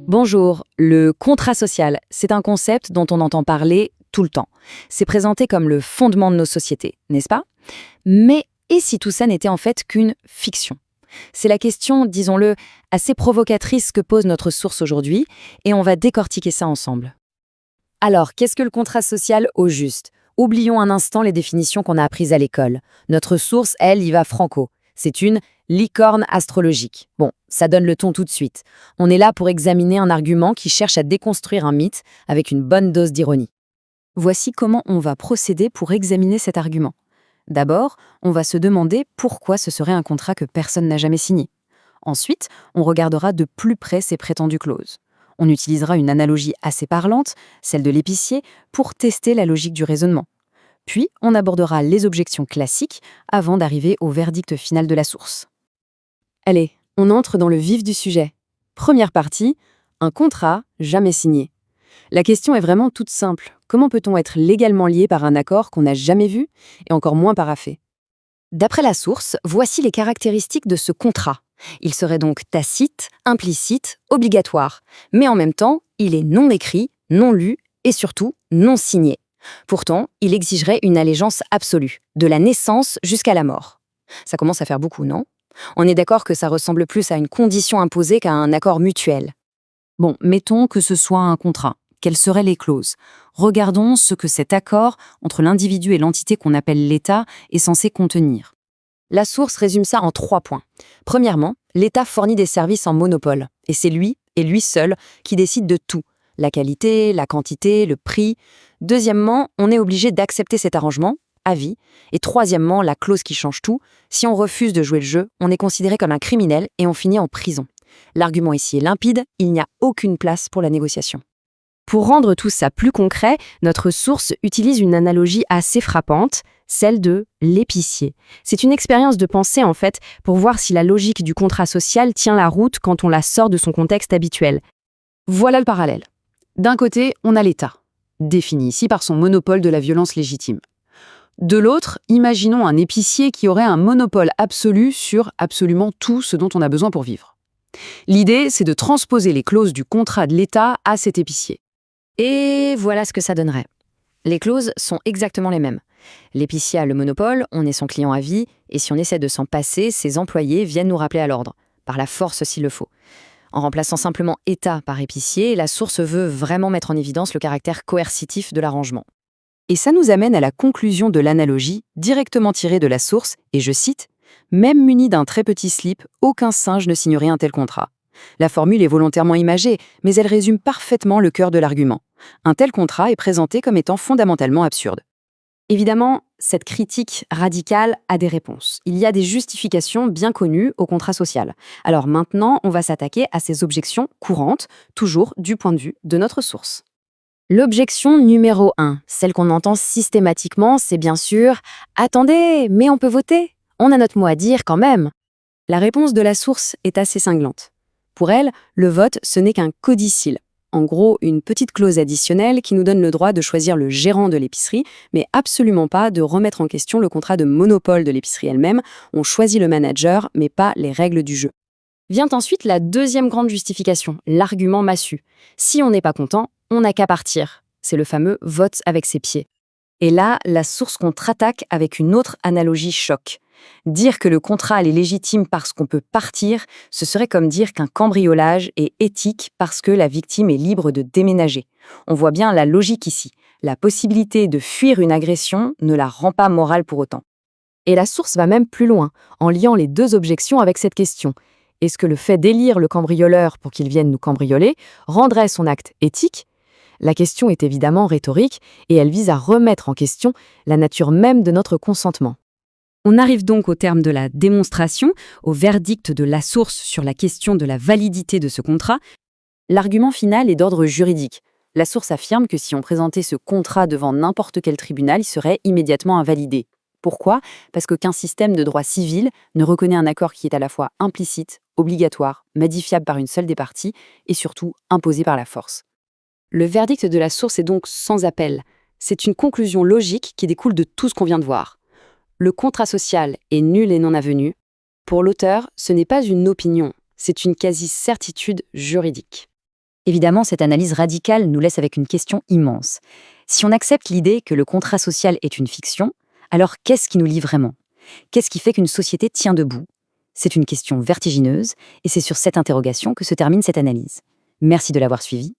Bonjour, le contrat social, c'est un concept dont on entend parler tout le temps. C'est présenté comme le fondement de nos sociétés, n'est-ce pas? Mais et si tout ça n'était en fait qu'une fiction? C'est la question, disons-le, assez provocatrice que pose notre source aujourd'hui, et on va décortiquer ça ensemble. Alors, qu'est-ce que le contrat social au juste? Oublions un instant les définitions qu'on a apprises à l'école. Notre source, elle, y va franco. C'est une licorne astrologique. Bon, ça donne le ton tout de suite. On est là pour examiner un argument qui cherche à déconstruire un mythe avec une bonne dose d'ironie. Voici comment on va procéder pour examiner cet argument. D'abord, on va se demander pourquoi ce serait un contrat que personne n'a jamais signé. Ensuite, on regardera de plus près ses prétendues clauses. On utilisera une analogie assez parlante, celle de l'épicier, pour tester la logique du raisonnement. Puis, on abordera les objections classiques avant d'arriver au verdict final de la source. Allez, on entre dans le vif du sujet. Première partie, un contrat jamais signé. La question est vraiment toute simple. Comment peut-on être légalement lié par un accord qu'on n'a jamais vu et encore moins paraphé? D'après la source, voici les caractéristiques de ce contrat. Il serait donc tacite, implicite, obligatoire. Mais en même temps, il est non écrit, non lu et surtout non signé. Pourtant, il exigerait une allégeance absolue, de la naissance jusqu'à la mort. Ça commence à faire beaucoup, non? On est d'accord que ça ressemble plus à une condition imposée qu'à un accord mutuel. Bon, mettons que ce soit un contrat. Quelles seraient les clauses? Regardons ce que cet accord entre l'individu et l'entité qu'on appelle l'État est censé contenir. La source résume ça en 3 points. Premièrement, l'État fournit des services en monopole, et c'est lui, et lui seul, qui décide de tout. La qualité, la quantité, le prix. Deuxièmement, on est obligé d'accepter cet arrangement, à vie. Et troisièmement, la clause qui change tout, si on refuse de jouer le jeu, on est considéré comme un criminel et on finit en prison. L'argument ici est limpide, il n'y a aucune place pour la négociation. Pour rendre tout ça plus concret, notre source utilise une analogie assez frappante, celle de l'épicier. C'est une expérience de pensée en fait, pour voir si la logique du contrat social tient la route quand on la sort de son contexte habituel. Voilà le parallèle. D'un côté, on a l'État, défini ici par son monopole de la violence légitime. De l'autre, imaginons un épicier qui aurait un monopole absolu sur absolument tout ce dont on a besoin pour vivre. L'idée, c'est de transposer les clauses du contrat de l'État à cet épicier. Et voilà ce que ça donnerait. Les clauses sont exactement les mêmes. L'épicier a le monopole, on est son client à vie, et si on essaie de s'en passer, ses employés viennent nous rappeler à l'ordre, par la force s'il le faut. En remplaçant simplement État par épicier, la source veut vraiment mettre en évidence le caractère coercitif de l'arrangement. Et ça nous amène à la conclusion de l'analogie, directement tirée de la source, et je cite, « Même muni d'un très petit slip, aucun singe ne signerait un tel contrat ». La formule est volontairement imagée, mais elle résume parfaitement le cœur de l'argument. Un tel contrat est présenté comme étant fondamentalement absurde. Évidemment, cette critique radicale a des réponses. Il y a des justifications bien connues au contrat social. Alors maintenant, on va s'attaquer à ces objections courantes, toujours du point de vue de notre source. L'objection numéro 1, celle qu'on entend systématiquement, c'est bien sûr « Attendez, mais on peut voter? On a notre mot à dire quand même !» La réponse de la source est assez cinglante. Pour elle, le vote, ce n'est qu'un codicile. En gros, une petite clause additionnelle qui nous donne le droit de choisir le gérant de l'épicerie, mais absolument pas de remettre en question le contrat de monopole de l'épicerie elle-même. On choisit le manager, mais pas les règles du jeu. Vient ensuite la deuxième grande justification, l'argument massu. Si on n'est pas content, on n'a qu'à partir. C'est le fameux vote avec ses pieds. Et là, la source contre-attaque avec une autre analogie choc. Dire que le contrat est légitime parce qu'on peut partir, ce serait comme dire qu'un cambriolage est éthique parce que la victime est libre de déménager. On voit bien la logique ici. La possibilité de fuir une agression ne la rend pas morale pour autant. Et la source va même plus loin, en liant les deux objections avec cette question. Est-ce que le fait d'élire le cambrioleur pour qu'il vienne nous cambrioler rendrait son acte éthique? La question est évidemment rhétorique et elle vise à remettre en question la nature même de notre consentement. On arrive donc au terme de la démonstration, au verdict de la source sur la question de la validité de ce contrat. L'argument final est d'ordre juridique. La source affirme que si on présentait ce contrat devant n'importe quel tribunal, il serait immédiatement invalidé. Pourquoi? Parce qu'aucun système de droit civil ne reconnaît un accord qui est à la fois implicite, obligatoire, modifiable par une seule des parties et surtout imposé par la force. Le verdict de la source est donc sans appel. C'est une conclusion logique qui découle de tout ce qu'on vient de voir. Le contrat social est nul et non avenu. Pour l'auteur, ce n'est pas une opinion, c'est une quasi-certitude juridique. Évidemment, cette analyse radicale nous laisse avec une question immense. Si on accepte l'idée que le contrat social est une fiction, alors qu'est-ce qui nous lie vraiment? Qu'est-ce qui fait qu'une société tient debout? C'est une question vertigineuse, et c'est sur cette interrogation que se termine cette analyse. Merci de l'avoir suivie.